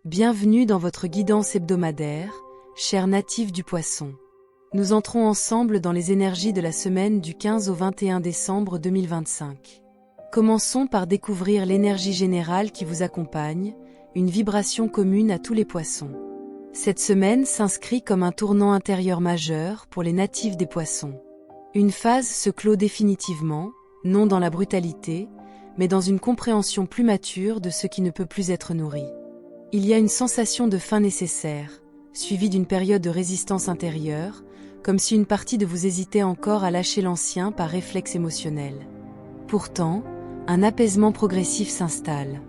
Bienvenue dans votre guidance hebdomadaire, chers natifs du Poisson. Nous entrons ensemble dans les énergies de la semaine du 15 au 21 décembre 2025. Commençons par découvrir l'énergie générale qui vous accompagne, une vibration commune à tous les Poissons. Cette semaine s'inscrit comme un tournant intérieur majeur pour les natifs des Poissons. Une phase se clôt définitivement, non dans la brutalité, mais dans une compréhension plus mature de ce qui ne peut plus être nourri. Il y a une sensation de fin nécessaire, suivie d'une période de résistance intérieure, comme si une partie de vous hésitait encore à lâcher l'ancien par réflexe émotionnel. Pourtant, un apaisement progressif s'installe.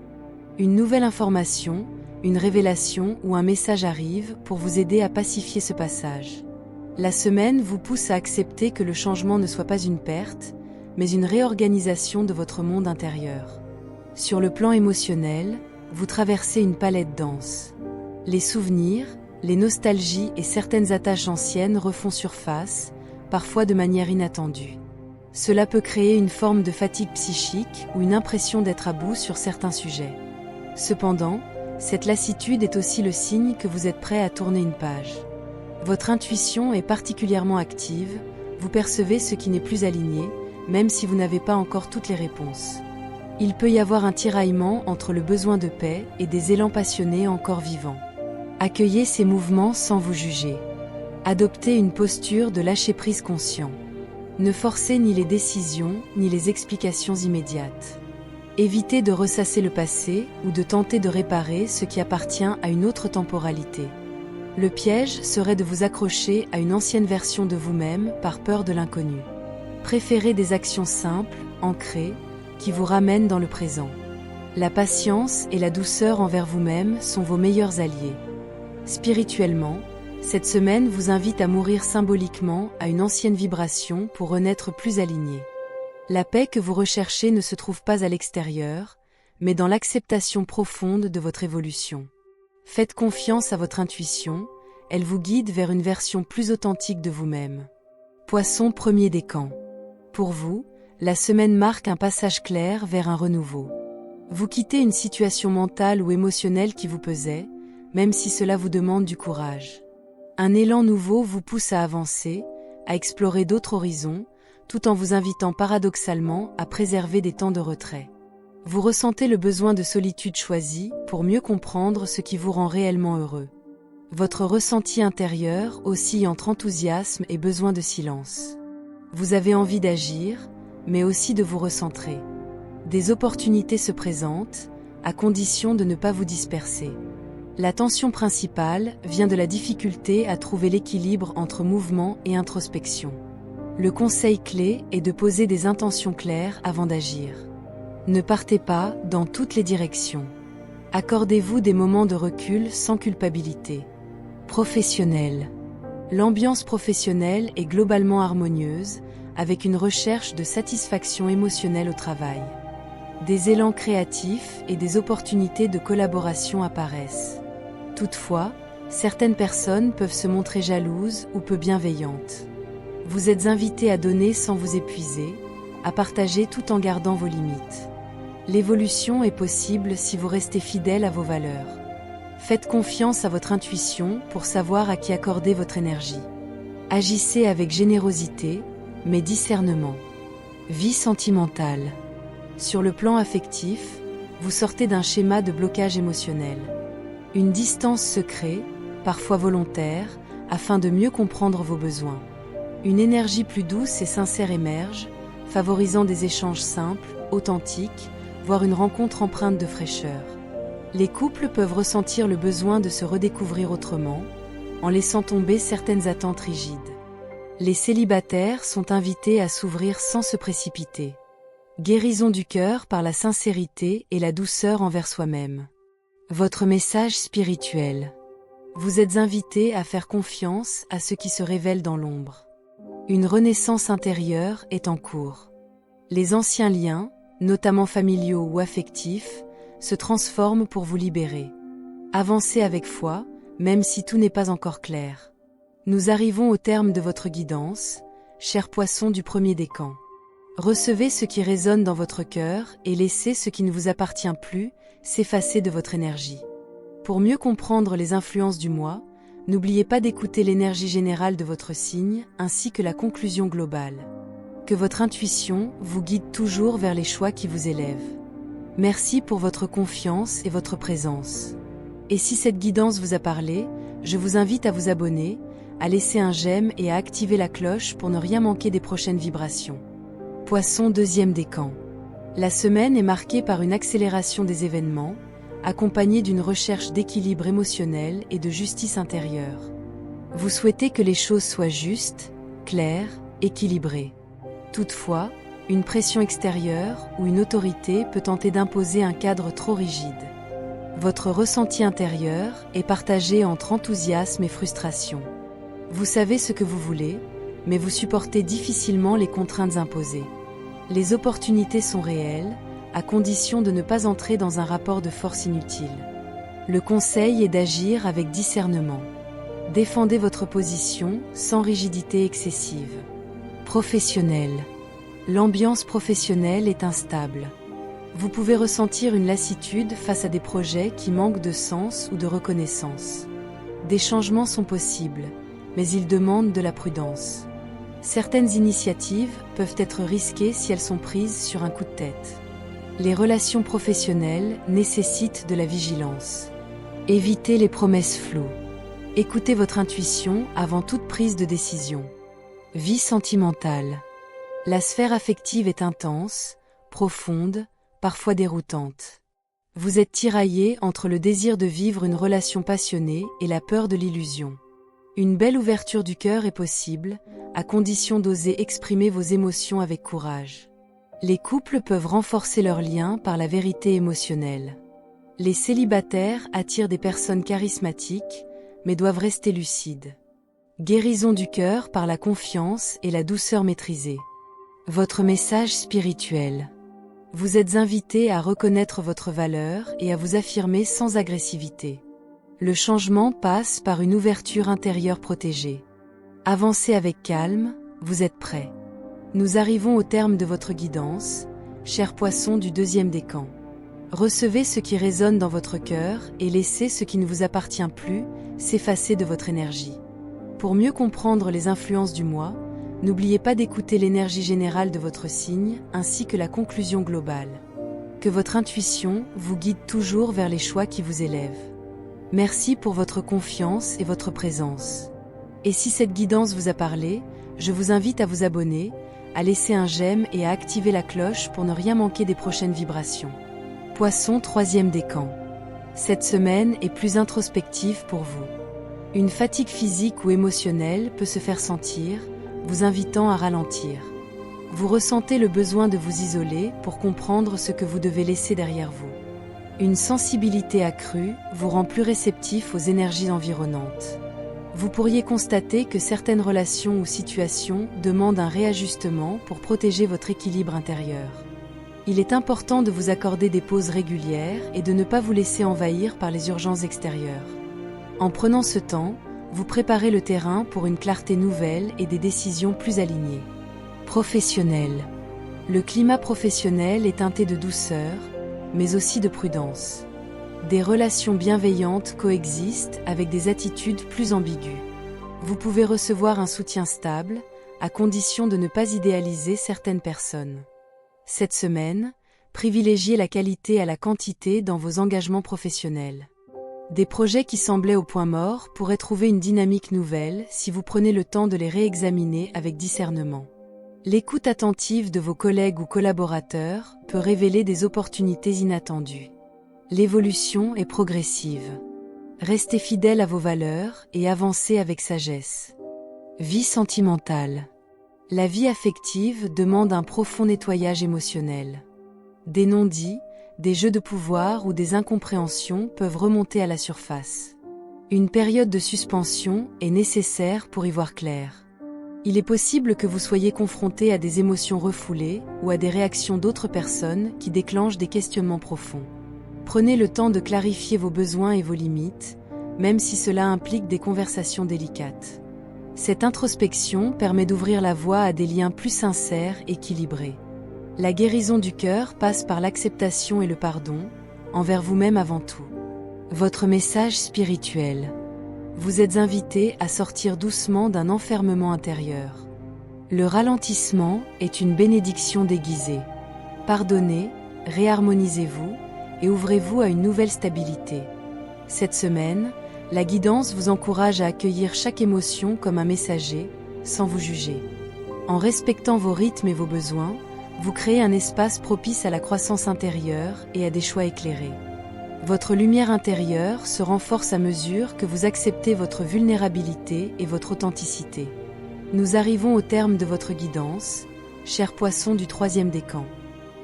Une nouvelle information, une révélation ou un message arrive pour vous aider à pacifier ce passage. La semaine vous pousse à accepter que le changement ne soit pas une perte, mais une réorganisation de votre monde intérieur. Sur le plan émotionnel, vous traversez une palette dense. Les souvenirs, les nostalgies et certaines attaches anciennes refont surface, parfois de manière inattendue. Cela peut créer une forme de fatigue psychique ou une impression d'être à bout sur certains sujets. Cependant, cette lassitude est aussi le signe que vous êtes prêt à tourner une page. Votre intuition est particulièrement active, vous percevez ce qui n'est plus aligné, même si vous n'avez pas encore toutes les réponses. Il peut y avoir un tiraillement entre le besoin de paix et des élans passionnés encore vivants. Accueillez ces mouvements sans vous juger. Adoptez une posture de lâcher-prise conscient. Ne forcez ni les décisions ni les explications immédiates. Évitez de ressasser le passé ou de tenter de réparer ce qui appartient à une autre temporalité. Le piège serait de vous accrocher à une ancienne version de vous-même par peur de l'inconnu. Préférez des actions simples, ancrées, qui vous ramènent dans le présent. La patience et la douceur envers vous-même sont vos meilleurs alliés. Spirituellement, cette semaine vous invite à mourir symboliquement à une ancienne vibration pour renaître plus aligné. La paix que vous recherchez ne se trouve pas à l'extérieur, mais dans l'acceptation profonde de votre évolution. Faites confiance à votre intuition, elle vous guide vers une version plus authentique de vous-même. Poisson premier décan. Pour vous, la semaine marque un passage clair vers un renouveau. Vous quittez une situation mentale ou émotionnelle qui vous pesait, même si cela vous demande du courage. Un élan nouveau vous pousse à avancer, à explorer d'autres horizons, tout en vous invitant paradoxalement à préserver des temps de retrait. Vous ressentez le besoin de solitude choisie pour mieux comprendre ce qui vous rend réellement heureux. Votre ressenti intérieur oscille entre enthousiasme et besoin de silence. Vous avez envie d'agir, mais aussi de vous recentrer. Des opportunités se présentent, à condition de ne pas vous disperser. La tension principale vient de la difficulté à trouver l'équilibre entre mouvement et introspection. Le conseil clé est de poser des intentions claires avant d'agir. Ne partez pas dans toutes les directions. Accordez-vous des moments de recul sans culpabilité. Professionnel. L'ambiance professionnelle est globalement harmonieuse, avec une recherche de satisfaction émotionnelle au travail. Des élans créatifs et des opportunités de collaboration apparaissent. Toutefois, certaines personnes peuvent se montrer jalouses ou peu bienveillantes. Vous êtes invité à donner sans vous épuiser, à partager tout en gardant vos limites. L'évolution est possible si vous restez fidèle à vos valeurs. Faites confiance à votre intuition pour savoir à qui accorder votre énergie. Agissez avec générosité, mais discernement. Vie sentimentale. Sur le plan affectif, vous sortez d'un schéma de blocage émotionnel. Une distance se crée, parfois volontaire, afin de mieux comprendre vos besoins. Une énergie plus douce et sincère émerge, favorisant des échanges simples, authentiques, voire une rencontre empreinte de fraîcheur. Les couples peuvent ressentir le besoin de se redécouvrir autrement, en laissant tomber certaines attentes rigides. Les célibataires sont invités à s'ouvrir sans se précipiter. Guérison du cœur par la sincérité et la douceur envers soi-même. Votre message spirituel. Vous êtes invités à faire confiance à ce qui se révèle dans l'ombre. Une renaissance intérieure est en cours. Les anciens liens, notamment familiaux ou affectifs, se transforment pour vous libérer. Avancez avec foi, même si tout n'est pas encore clair. Nous arrivons au terme de votre guidance, chers poissons du premier décan. Recevez ce qui résonne dans votre cœur et laissez ce qui ne vous appartient plus s'effacer de votre énergie. Pour mieux comprendre les influences du mois, n'oubliez pas d'écouter l'énergie générale de votre signe ainsi que la conclusion globale. Que votre intuition vous guide toujours vers les choix qui vous élèvent. Merci pour votre confiance et votre présence. Et si cette guidance vous a parlé, je vous invite à vous abonner, à laisser un j'aime et à activer la cloche pour ne rien manquer des prochaines vibrations. Poisson, deuxième décan. La semaine est marquée par une accélération des événements, accompagnée d'une recherche d'équilibre émotionnel et de justice intérieure. Vous souhaitez que les choses soient justes, claires, équilibrées. Toutefois, une pression extérieure ou une autorité peut tenter d'imposer un cadre trop rigide. Votre ressenti intérieur est partagé entre enthousiasme et frustration. Vous savez ce que vous voulez, mais vous supportez difficilement les contraintes imposées. Les opportunités sont réelles, à condition de ne pas entrer dans un rapport de force inutile. Le conseil est d'agir avec discernement. Défendez votre position sans rigidité excessive. Professionnel. L'ambiance professionnelle est instable. Vous pouvez ressentir une lassitude face à des projets qui manquent de sens ou de reconnaissance. Des changements sont possibles, mais ils demandent de la prudence. Certaines initiatives peuvent être risquées si elles sont prises sur un coup de tête. Les relations professionnelles nécessitent de la vigilance. Évitez les promesses floues. Écoutez votre intuition avant toute prise de décision. Vie sentimentale. La sphère affective est intense, profonde, parfois déroutante. Vous êtes tiraillé entre le désir de vivre une relation passionnée et la peur de l'illusion. Une belle ouverture du cœur est possible, à condition d'oser exprimer vos émotions avec courage. Les couples peuvent renforcer leurs liens par la vérité émotionnelle. Les célibataires attirent des personnes charismatiques, mais doivent rester lucides. Guérison du cœur par la confiance et la douceur maîtrisée. Votre message spirituel. Vous êtes invité à reconnaître votre valeur et à vous affirmer sans agressivité. Le changement passe par une ouverture intérieure protégée. Avancez avec calme, vous êtes prêt. Nous arrivons au terme de votre guidance, chers poissons du deuxième décan. Recevez ce qui résonne dans votre cœur et laissez ce qui ne vous appartient plus s'effacer de votre énergie. Pour mieux comprendre les influences du mois, n'oubliez pas d'écouter l'énergie générale de votre signe ainsi que la conclusion globale. Que votre intuition vous guide toujours vers les choix qui vous élèvent. Merci pour votre confiance et votre présence. Et si cette guidance vous a parlé, je vous invite à vous abonner, à laisser un j'aime et à activer la cloche pour ne rien manquer des prochaines vibrations. Poisson, troisième décan. Cette semaine est plus introspective pour vous. Une fatigue physique ou émotionnelle peut se faire sentir, vous invitant à ralentir. Vous ressentez le besoin de vous isoler pour comprendre ce que vous devez laisser derrière vous. Une sensibilité accrue vous rend plus réceptif aux énergies environnantes. Vous pourriez constater que certaines relations ou situations demandent un réajustement pour protéger votre équilibre intérieur. Il est important de vous accorder des pauses régulières et de ne pas vous laisser envahir par les urgences extérieures. En prenant ce temps, vous préparez le terrain pour une clarté nouvelle et des décisions plus alignées. Professionnel. Le climat professionnel est teinté de douceur, mais aussi de prudence. Des relations bienveillantes coexistent avec des attitudes plus ambiguës. Vous pouvez recevoir un soutien stable, à condition de ne pas idéaliser certaines personnes. Cette semaine, privilégiez la qualité à la quantité dans vos engagements professionnels. Des projets qui semblaient au point mort pourraient trouver une dynamique nouvelle si vous prenez le temps de les réexaminer avec discernement. L'écoute attentive de vos collègues ou collaborateurs peut révéler des opportunités inattendues. L'évolution est progressive. Restez fidèle à vos valeurs et avancez avec sagesse. Vie sentimentale. La vie affective demande un profond nettoyage émotionnel. Des non-dits, des jeux de pouvoir ou des incompréhensions peuvent remonter à la surface. Une période de suspension est nécessaire pour y voir clair. Il est possible que vous soyez confronté à des émotions refoulées ou à des réactions d'autres personnes qui déclenchent des questionnements profonds. Prenez le temps de clarifier vos besoins et vos limites, même si cela implique des conversations délicates. Cette introspection permet d'ouvrir la voie à des liens plus sincères et équilibrés. La guérison du cœur passe par l'acceptation et le pardon, envers vous-même avant tout. Votre message spirituel. Vous êtes invité à sortir doucement d'un enfermement intérieur. Le ralentissement est une bénédiction déguisée. Pardonnez, réharmonisez-vous et ouvrez-vous à une nouvelle stabilité. Cette semaine, la guidance vous encourage à accueillir chaque émotion comme un messager, sans vous juger. En respectant vos rythmes et vos besoins, vous créez un espace propice à la croissance intérieure et à des choix éclairés. Votre lumière intérieure se renforce à mesure que vous acceptez votre vulnérabilité et votre authenticité. Nous arrivons au terme de votre guidance, chers poissons du 3e décan.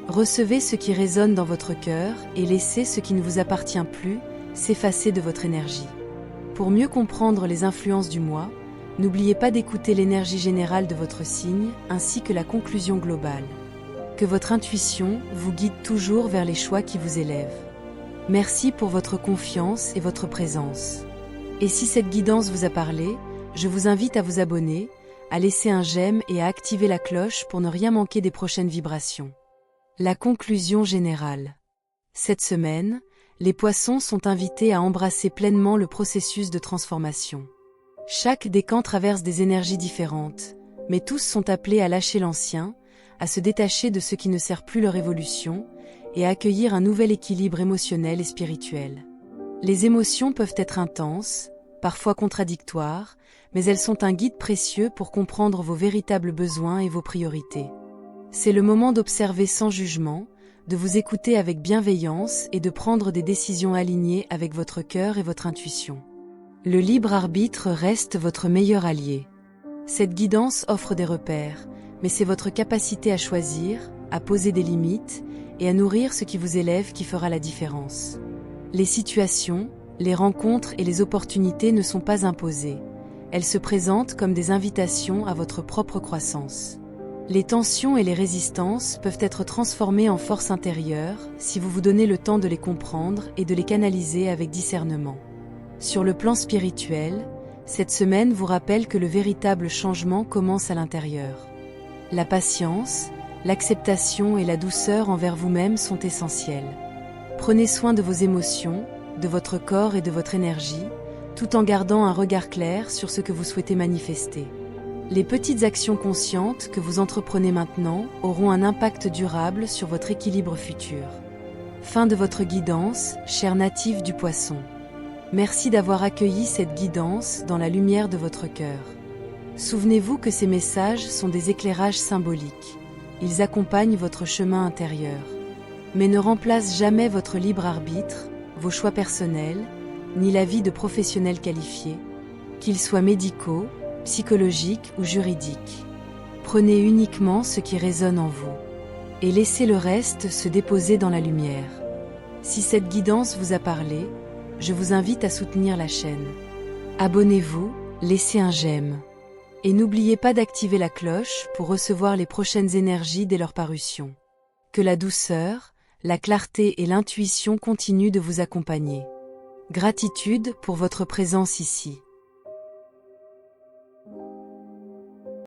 Recevez ce qui résonne dans votre cœur et laissez ce qui ne vous appartient plus s'effacer de votre énergie. Pour mieux comprendre les influences du mois, n'oubliez pas d'écouter l'énergie générale de votre signe ainsi que la conclusion globale. Que votre intuition vous guide toujours vers les choix qui vous élèvent. Merci pour votre confiance et votre présence. Et si cette guidance vous a parlé, je vous invite à vous abonner, à laisser un j'aime et à activer la cloche pour ne rien manquer des prochaines vibrations. La conclusion générale. Cette semaine, les poissons sont invités à embrasser pleinement le processus de transformation. Chaque décan traverse des énergies différentes, mais tous sont appelés à lâcher l'ancien, à se détacher de ce qui ne sert plus leur évolution, et à accueillir un nouvel équilibre émotionnel et spirituel. Les émotions peuvent être intenses, parfois contradictoires, mais elles sont un guide précieux pour comprendre vos véritables besoins et vos priorités. C'est le moment d'observer sans jugement, de vous écouter avec bienveillance et de prendre des décisions alignées avec votre cœur et votre intuition. Le libre arbitre reste votre meilleur allié. Cette guidance offre des repères, mais c'est votre capacité à choisir, à poser des limites et à nourrir ce qui vous élève qui fera la différence. Les situations, les rencontres et les opportunités ne sont pas imposées. Elles se présentent comme des invitations à votre propre croissance. Les tensions et les résistances peuvent être transformées en force intérieure si vous vous donnez le temps de les comprendre et de les canaliser avec discernement. Sur le plan spirituel, cette semaine vous rappelle que le véritable changement commence à l'intérieur. La patience, l'acceptation et la douceur envers vous-même sont essentielles. Prenez soin de vos émotions, de votre corps et de votre énergie, tout en gardant un regard clair sur ce que vous souhaitez manifester. Les petites actions conscientes que vous entreprenez maintenant auront un impact durable sur votre équilibre futur. Fin de votre guidance, chers natifs du Poisson. Merci d'avoir accueilli cette guidance dans la lumière de votre cœur. Souvenez-vous que ces messages sont des éclairages symboliques. Ils accompagnent votre chemin intérieur. Mais ne remplacent jamais votre libre arbitre, vos choix personnels, ni l'avis de professionnels qualifiés, qu'ils soient médicaux, psychologiques ou juridiques. Prenez uniquement ce qui résonne en vous. Et laissez le reste se déposer dans la lumière. Si cette guidance vous a parlé, je vous invite à soutenir la chaîne. Abonnez-vous, laissez un j'aime. Et n'oubliez pas d'activer la cloche pour recevoir les prochaines énergies dès leur parution. Que la douceur, la clarté et l'intuition continuent de vous accompagner. Gratitude pour votre présence ici.